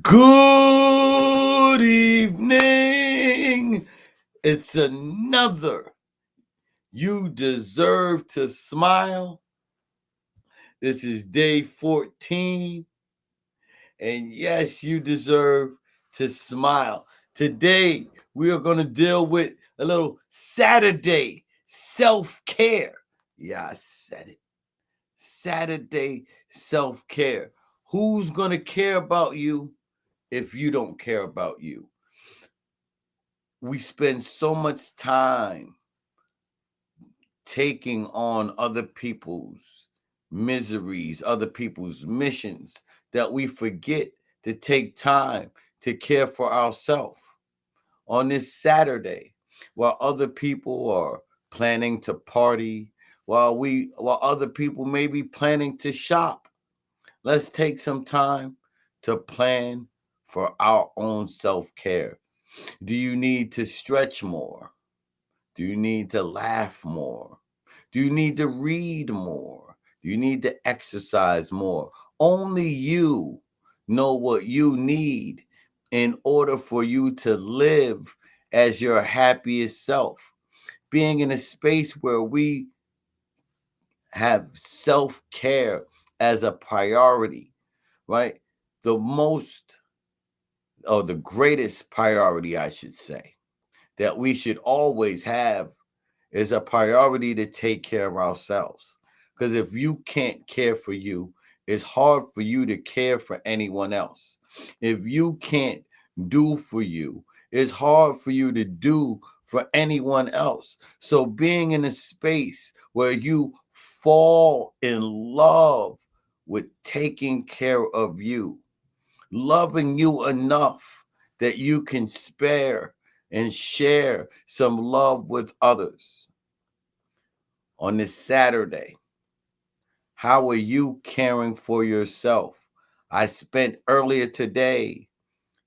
Good evening. It's another You Deserve to Smile. This is day 14. And yes, you deserve to smile. Today, we are going to deal with a little Saturday self care. Yeah, I said it. Saturday self care. Who's going to care about you if you don't care about you? We spend so much time taking on other people's miseries, other people's missions, that we forget to take time to care for ourselves. On this Saturday, while other people are planning to party, while other people may be planning to shop, let's take some time to plan for our own self-care. Do you need to stretch more? Do you need to laugh more? Do you need to read more? Do you need to exercise more? Only you know what you need in order for you to live as your happiest self. Being in a space where we have self care as a priority, right? The most, or the greatest priority, I should say, that we should always have is a priority to take care of ourselves. Because if you can't care for you, it's hard for you to care for anyone else. If you can't do for you, it's hard for you to do for anyone else. So being in a space where you fall in love with taking care of you, loving you enough that you can spare and share some love with others. On this Saturday, how are you caring for yourself? I spent earlier today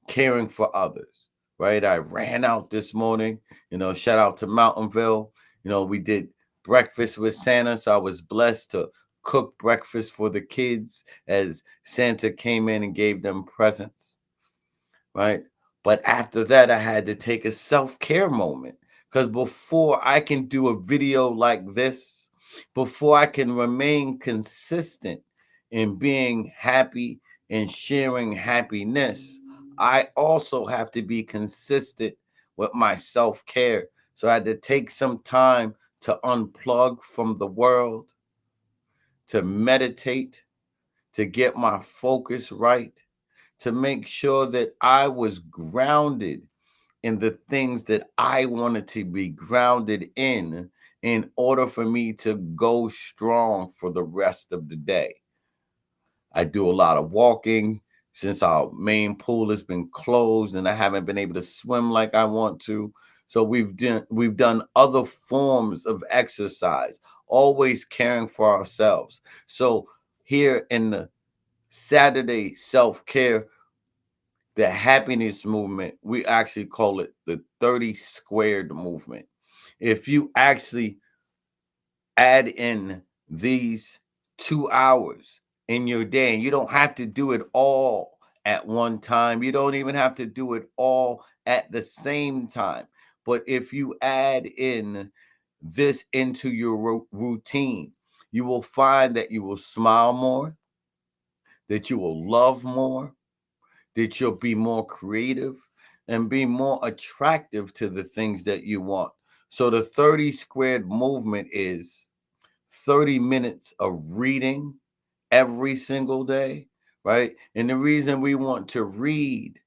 caring for others, right? I ran out this morning, shout out to Mountainville. We did breakfast with Santa, so I was blessed to cook breakfast for the kids as Santa came in and gave them presents, right? But after that, I had to take a self care moment because before I can do a video like this, before I can remain consistent in being happy and sharing happiness, I also have to be consistent with my self care. So I had to take some time to unplug from the world, to meditate, to get my focus right, to make sure that I was grounded in the things that I wanted to be grounded in order for me to go strong for the rest of the day. I do a lot of walking since our main pool has been closed and I haven't been able to swim like I want to. So we've done other forms of exercise, always caring for ourselves. So here in the Saturday self-care, the happiness movement, we actually call it the 30 squared movement. If you actually add in these 2 hours in your day, and you don't have to do it all at one time, you don't even have to do it all at the same time. But if you add in this into your routine, you will find that you will smile more, that you will love more, that you'll be more creative and be more attractive to the things that you want. So the 30 squared movement is 30 minutes of reading every single day, right? And the reason we want to read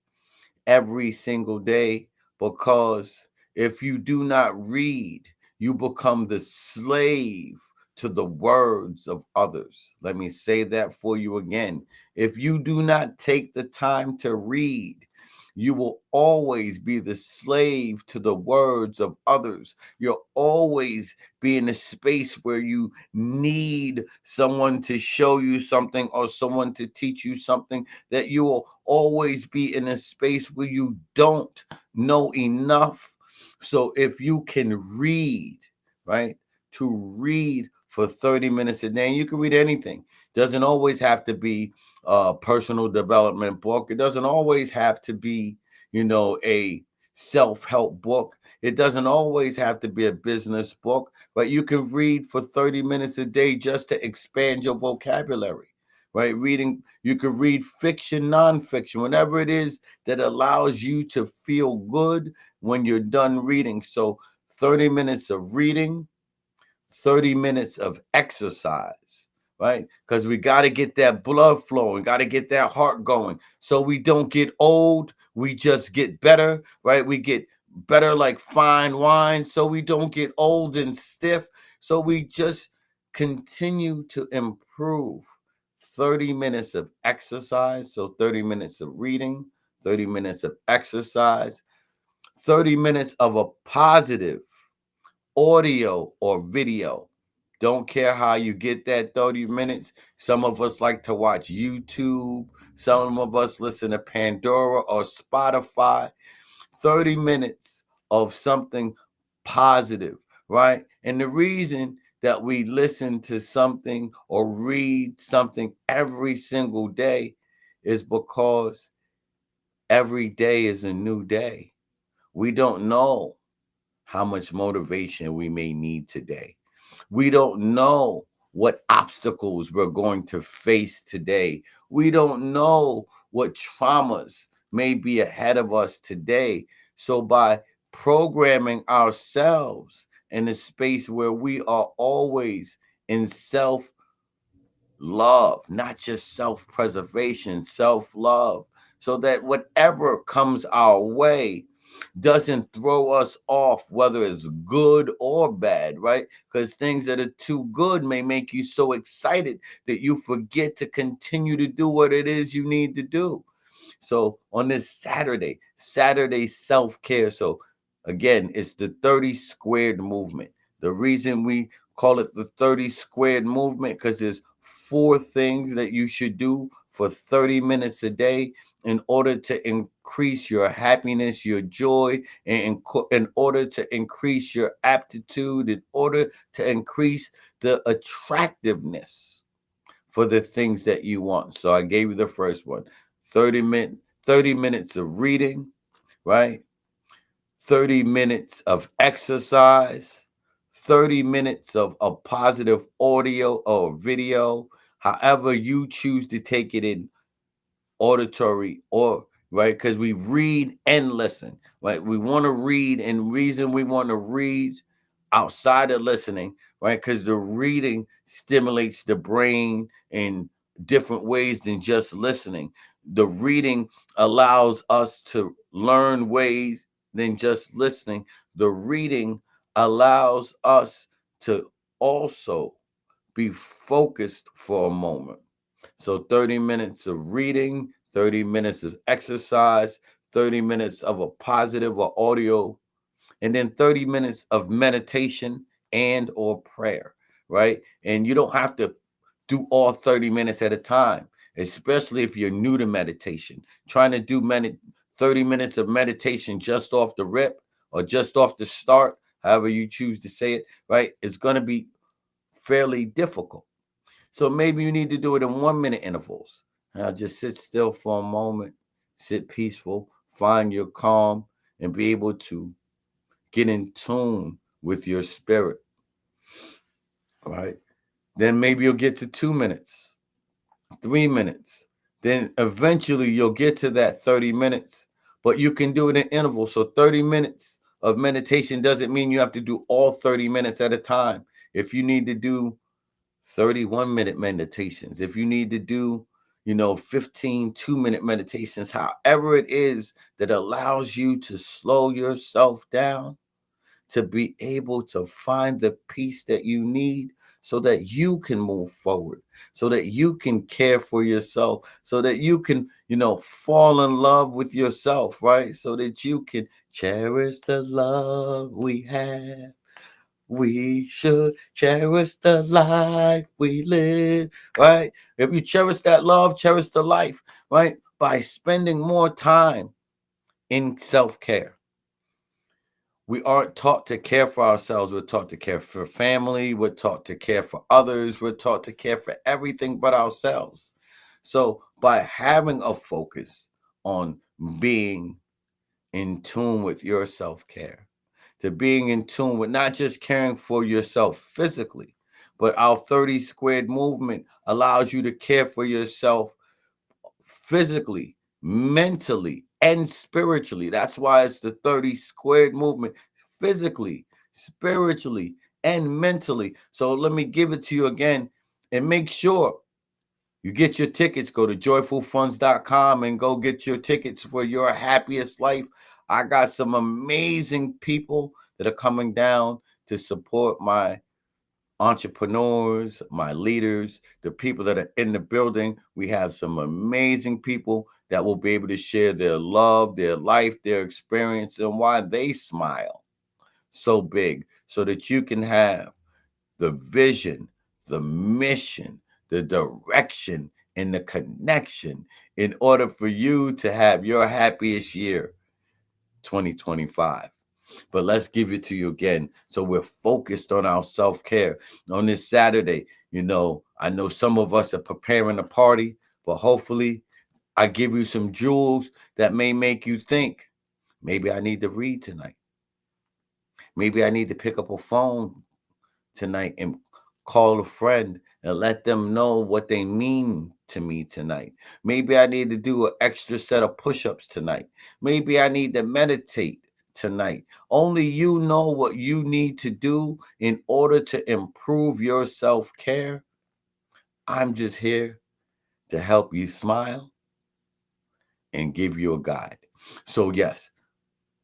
every single day, because if you do not read, you become the slave to the words of others. Let me say that for you again. If you do not take the time to read, you will always be the slave to the words of others. You'll always be in a space where you need someone to show you something or someone to teach you something, that you will always be in a space where you don't know enough. So if you can read, right, to read for 30 minutes a day, and you can read anything. Doesn't always have to be personal development book. It doesn't always have to be, a self-help book. It doesn't always have to be a business book, but you can read for 30 minutes a day just to expand your vocabulary, right? You can read fiction, nonfiction, whatever it is that allows you to feel good when you're done reading. So 30 minutes of reading, 30 minutes of exercise, right? Because we got to get that blood flowing, got to get that heart going. So we don't get old, we just get better, right? We get better like fine wine, so we don't get old and stiff. So we just continue to improve. 30 minutes of exercise, so 30 minutes of reading, 30 minutes of exercise, 30 minutes of a positive audio or video. Don't care how you get that 30 minutes. Some of us like to watch YouTube. Some of us listen to Pandora or Spotify. 30 minutes of something positive, right? And the reason that we listen to something or read something every single day is because every day is a new day. We don't know how much motivation we may need today. We don't know what obstacles we're going to face today. We don't know what traumas may be ahead of us today. So, by programming ourselves in a space where we are always in self love, not just self preservation, self love, so that whatever comes our way doesn't throw us off, whether it's good or bad, right? Because things that are too good may make you so excited that you forget to continue to do what it is you need to do. So on this Saturday self-care. So again, it's the 30 squared movement. The reason we call it the 30 squared movement, because there's 4 things that you should do for 30 minutes a day in order to increase your happiness, your joy, and in order to increase your aptitude, in order to increase the attractiveness for the things that you want. So I gave you the first one. 30 minutes of reading, right? 30 minutes of exercise, 30 minutes of a positive audio or video, however you choose to take it in auditory or right, because we read and listen, right? We want to read, and reason we want to read outside of listening, right? Because the reading stimulates the brain in different ways than just listening. The reading allows us to learn ways than just listening. The reading allows us to also be focused for a moment. So 30 minutes of reading, 30 minutes of exercise, 30 minutes of a positive or audio, and then 30 minutes of meditation and or prayer, right? And you don't have to do all 30 minutes at a time, especially if you're new to meditation. Trying to do 30 minutes of meditation just off the rip or just off the start, however you choose to say it, right? It's going to be fairly difficult. So maybe you need to do it in 1 minute intervals. Now just sit still for a moment, sit peaceful, find your calm, and be able to get in tune with your spirit. All right. Then maybe you'll get to 2 minutes, 3 minutes. Then eventually you'll get to that 30 minutes, but you can do it in intervals. So 30 minutes of meditation doesn't mean you have to do all 30 minutes at a time. If you need to do 31-minute meditations, if you need to do 15 2-minute meditations, however it is that allows you to slow yourself down, to be able to find the peace that you need so that you can move forward, so that you can care for yourself, so that you can fall in love with yourself, right? So that you can cherish the love we have. We should cherish the life we live, right? If you cherish that love, cherish the life, right? By spending more time in self-care. We aren't taught to care for ourselves. We're taught to care for family. We're taught to care for others. We're taught to care for everything but ourselves. So by having a focus on being in tune with your self-care, to being in tune with not just caring for yourself physically, but our 30 squared movement allows you to care for yourself physically, mentally, and spiritually. That's why it's the 30 squared movement, physically, spiritually, and mentally. So let me give it to you again, and make sure you get your tickets. Go to joyfulfunds.com and go get your tickets for your happiest life. I got some amazing people that are coming down to support my entrepreneurs, my leaders, the people that are in the building. We have some amazing people that will be able to share their love, their life, their experience, and why they smile so big, so that you can have the vision, the mission, the direction, and the connection in order for you to have your happiest year, 2025. But let's give it to you again. So we're focused on our self-care. On this Saturday, I know some of us are preparing a party, but hopefully I give you some jewels that may make you think, maybe I need to read tonight. Maybe I need to pick up a phone tonight and call a friend and let them know what they mean to me tonight. Maybe I need to do an extra set of push-ups tonight. Maybe I need to meditate tonight. Only you know what you need to do in order to improve your self-care. I'm just here to help you smile and give you a guide. So yes,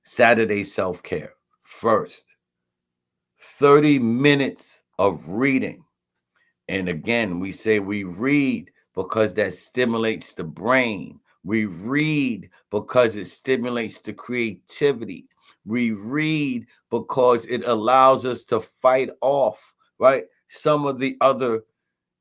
Saturday self-care. First, 30 minutes of reading. And again, we say we read because that stimulates the brain. We read because it stimulates the creativity. We read because it allows us to fight off, right, some of the other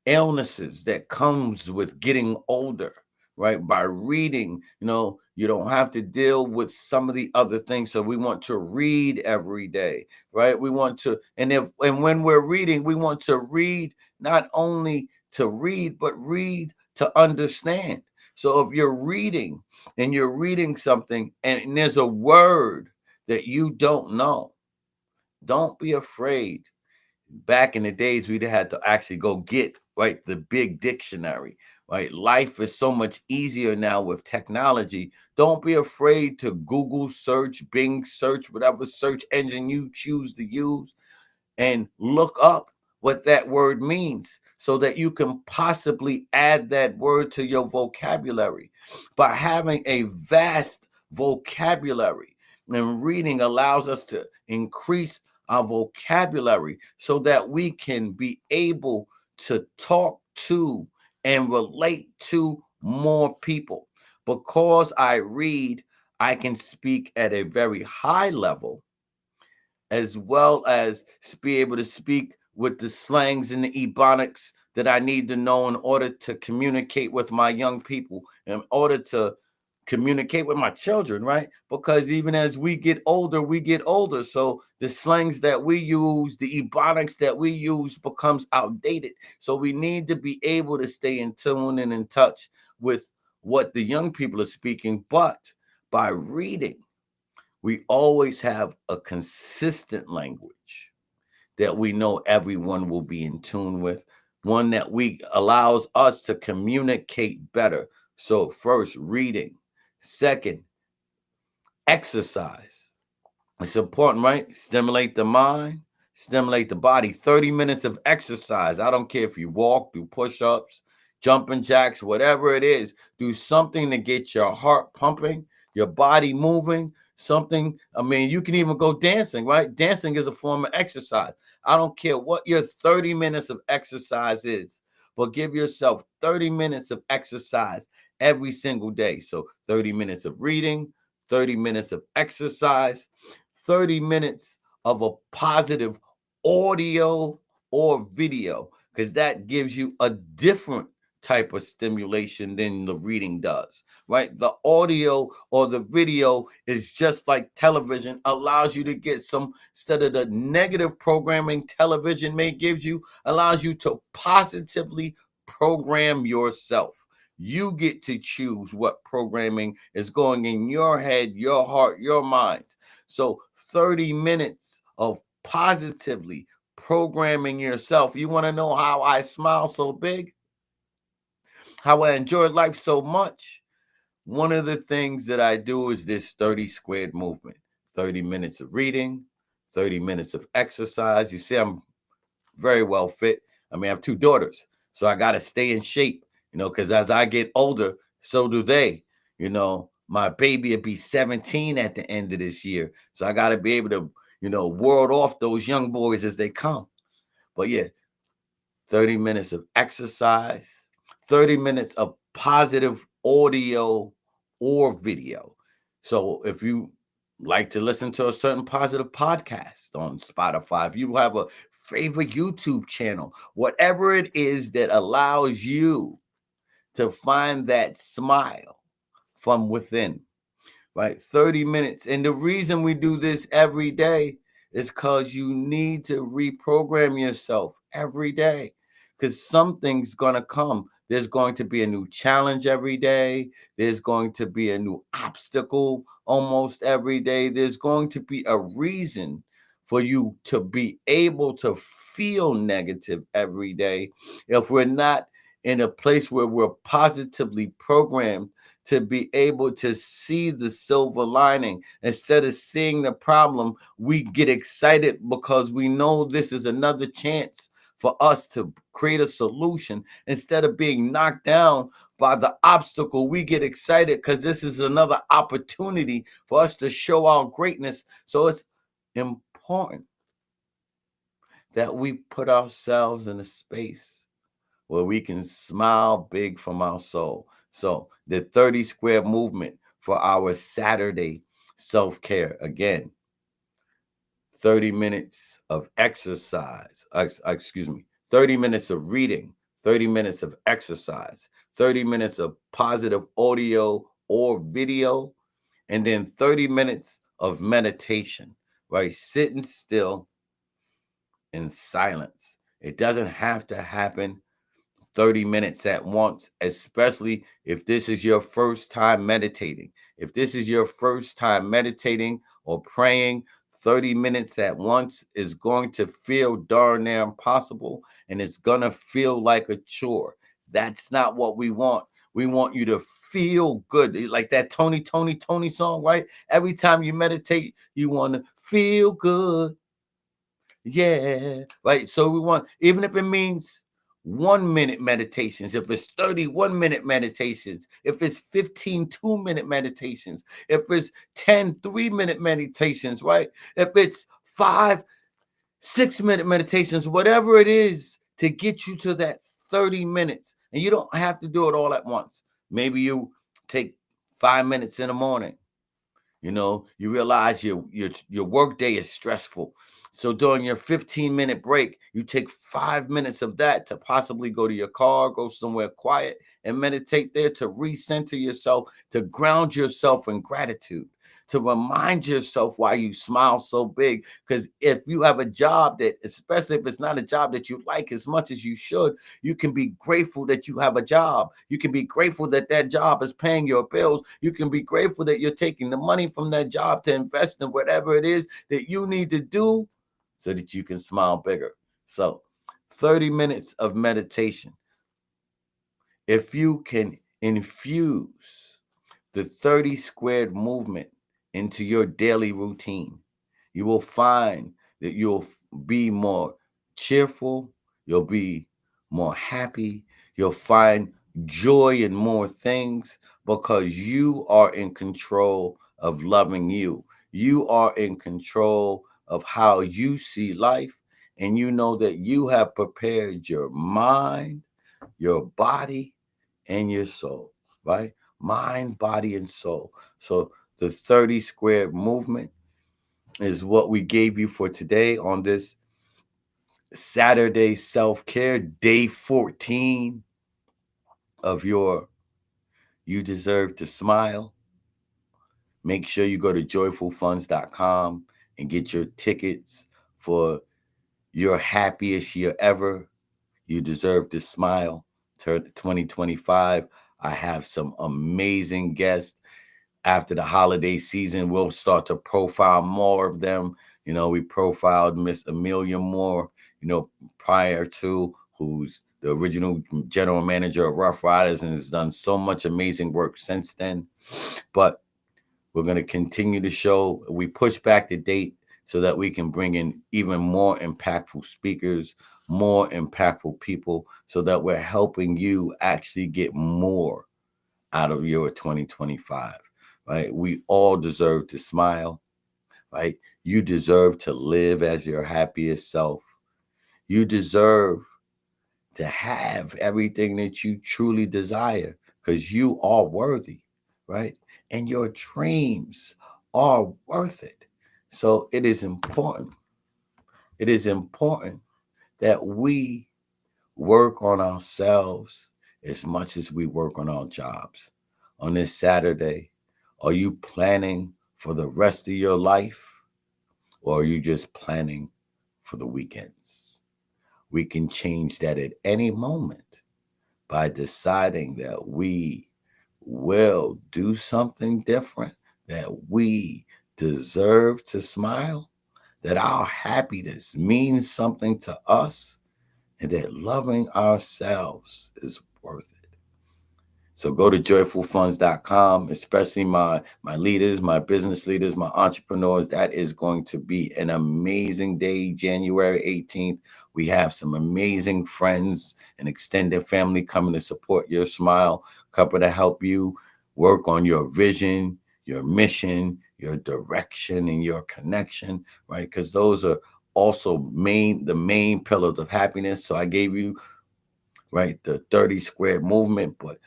illnesses that comes with getting older, right? By reading, you don't have to deal with some of the other things. So we want to read every day, right? We want to, and when we're reading, we want to read not only to read, but read to understand. So if you're reading and you're reading something and there's a word that you don't know, don't be afraid. Back in the days, we'd had to actually go get, right, the big dictionary, right? Life is so much easier now with technology. Don't be afraid to Google search, Bing search, whatever search engine you choose to use, and look up what that word means so that you can possibly add that word to your vocabulary. By having a vast vocabulary, and reading allows us to increase our vocabulary so that we can be able to talk to and relate to more people. Because I read, I can speak at a very high level, as well as be able to speak with the slangs and the ebonics that I need to know in order to communicate with my young people, in order to communicate with my children, right? Because even as we get older, we get older. So the slangs that we use, the ebonics that we use becomes outdated. So we need to be able to stay in tune and in touch with what the young people are speaking. But by reading, we always have a consistent language that we know everyone will be in tune with, one that we allows us to communicate better. So first, reading. Second, exercise. It's important, right? Stimulate the mind, stimulate the body. 30 minutes of exercise. I don't care if you walk, do push-ups, jumping jacks, whatever it is. Do something to get your heart pumping, your body moving, something. I mean, you can even go dancing, right? Dancing is a form of exercise. I don't care what your 30 minutes of exercise is, but give yourself 30 minutes of exercise every single day. So 30 minutes of reading, 30 minutes of exercise, 30 minutes of a positive audio or video, because that gives you a different type of stimulation than the reading does, right? The audio or the video is just like television, allows you to get some, instead of the negative programming television may gives you, allows you to positively program yourself. You get to choose what programming is going in your head, your heart, your minds. So 30 minutes of positively programming yourself. You want to know how I smile so big? How I enjoy life so much? One of the things that I do is this 30 squared movement. 30 minutes of reading, 30 minutes of exercise. You see, I'm very well fit. I mean, I have two daughters, so I got to stay in shape, because as I get older, so do they. My baby will be 17 at the end of this year. So I got to be able to, ward off those young boys as they come. But yeah, 30 minutes of exercise, 30 minutes of positive audio or video. So if you like to listen to a certain positive podcast on Spotify, if you have a favorite YouTube channel, whatever it is that allows you to find that smile from within, right? 30 minutes. And the reason we do this every day is because you need to reprogram yourself every day, because something's going to come. There's going to be a new challenge every day. There's going to be a new obstacle almost every day. There's going to be a reason for you to be able to feel negative every day if we're not in a place where we're positively programmed to be able to see the silver lining. Instead of seeing the problem, we get excited because we know this is another chance for us to create a solution. Instead of being knocked down by the obstacle, we get excited because this is another opportunity for us to show our greatness. So it's important that we put ourselves in a space where we can smile big from our soul. So the 30 square movement for our Saturday self-care. Again, 30 minutes of exercise, 30 minutes of reading, 30 minutes of exercise, 30 minutes of positive audio or video, and then 30 minutes of meditation, right? Sitting still in silence. It doesn't have to happen 30 minutes at once, especially if this is your first time meditating. If this is your first time meditating or praying, 30 minutes at once is going to feel darn near impossible, and it's going to feel like a chore. That's not what we want. We want you to feel good. Like that Tony song, right? Every time you meditate, you want to feel good. Yeah, right. So we want, even if it means 1 minute meditations, if it's 31-minute meditations, if it's 15 2-minute meditations, if it's 10 3-minute meditations, right? If it's 5 6-minute meditations, whatever it is to get you to that 30 minutes. And you don't have to do it all at once. Maybe you take 5 minutes in the morning. You realize your work day is stressful. So during your 15-minute break, you take 5 minutes of that to possibly go to your car, go somewhere quiet and meditate there to recenter yourself, to ground yourself in gratitude, to remind yourself why you smile so big. Because if you have a job that, especially if it's not a job that you like as much as you should, you can be grateful that you have a job. You can be grateful that that job is paying your bills. You can be grateful that you're taking the money from that job to invest in whatever it is that you need to do so that you can smile bigger. So 30 minutes of meditation. If you can infuse the 30 squared movement into your daily routine, you will find that you'll be more cheerful, you'll be more happy, you'll find joy in more things because you are in control of loving you. You are in control of how you see life, and you know that you have prepared your mind, your body, and your soul, right? Mind, body, and soul. So the 30 square movement is what we gave you for today on this Saturday self-care, day 14 of your You Deserve to Smile. Make sure you go to joyfulfunds.com and get your tickets for your happiest year ever. You Deserve to Smile 2025. I have some amazing guests. After the holiday season, we'll start to profile more of them. We profiled Miss Amelia Moore, prior to, who's the original general manager of Rough Riders and has done so much amazing work since then. But we're going to continue the show. We push back the date so that we can bring in even more impactful speakers, more impactful people, so that we're helping you actually get more out of your 2025, right? We all deserve to smile, right? You deserve to live as your happiest self. You deserve to have everything that you truly desire because you are worthy, right? And your dreams are worth it. So it is important. It is important that we work on ourselves as much as we work on our jobs. On this Saturday, are you planning for the rest of your life, or are you just planning for the weekends? We can change that at any moment by deciding that we will do something different, that we deserve to smile, that our happiness means something to us, and that loving ourselves is worth it. So go to joyfulfunds.com, especially my leaders, my business leaders, my entrepreneurs. That is going to be an amazing day, January 18th. We have some amazing friends and extended family coming to support your smile, coming to help you work on your vision, your mission, your direction, and your connection, right? Because those are also the main pillars of happiness. So I gave you, right, the 30 square movement, but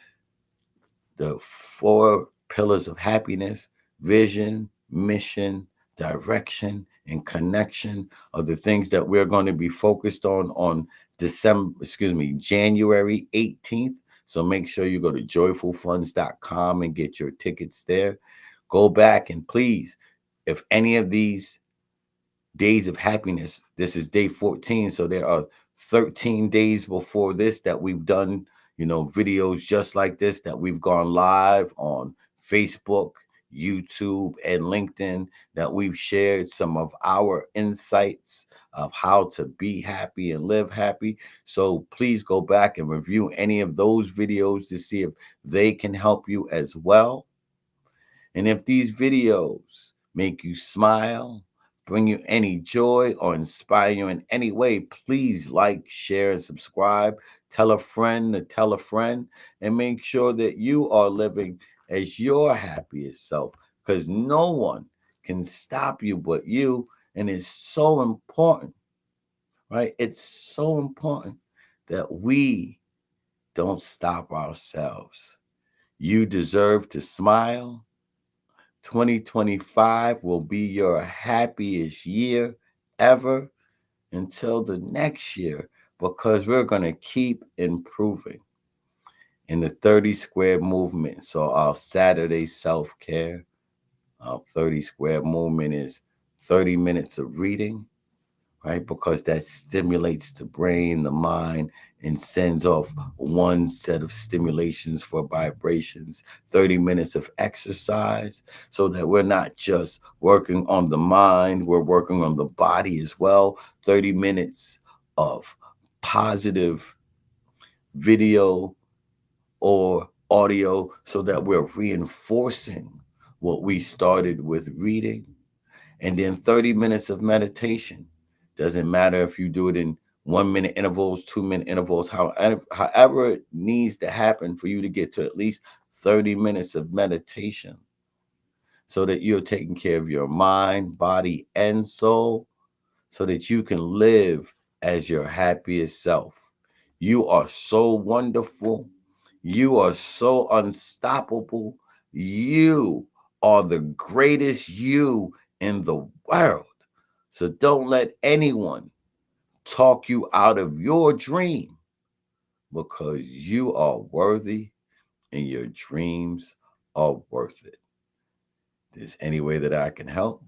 the 4 pillars of happiness: vision, mission, direction, and connection are the things that we're going to be focused on January 18th. So make sure you go to joyfulfunds.com and get your tickets there. Go back and please, if any of these days of happiness, this is day 14, so there are 13 days before this that we've done videos just like this, that we've gone live on Facebook, YouTube, and LinkedIn, that we've shared some of our insights of how to be happy and live happy. So please go back and review any of those videos to see if they can help you as well. And if these videos make you smile, bring you any joy, or inspire you in any way, please like, share, and subscribe. Tell a friend to tell a friend, and make sure that you are living as your happiest self, because no one can stop you but you. And it's so important, right? It's so important that we don't stop ourselves. You deserve to smile. 2025 will be your happiest year ever until the next year, because we're going to keep improving in the 30 square movement. So our Saturday self-care, our 30 square movement is 30 minutes of reading, right? Because that stimulates the brain, the mind, and sends off one set of stimulations for vibrations. 30 minutes of exercise, so that we're not just working on the mind, we're working on the body as well. 30 minutes of positive video or audio, so that we're reinforcing what we started with reading. And then 30 minutes of meditation. Doesn't matter if you do it in 1 minute intervals, 2 minute intervals, however it needs to happen for you to get to at least 30 minutes of meditation, so that you're taking care of your mind, body, and soul, so that you can live as your happiest self. You are so wonderful. You are so unstoppable. You are the greatest you in the world. So don't let anyone talk you out of your dream, because you are worthy and your dreams are worth it. If there's any way that I can help,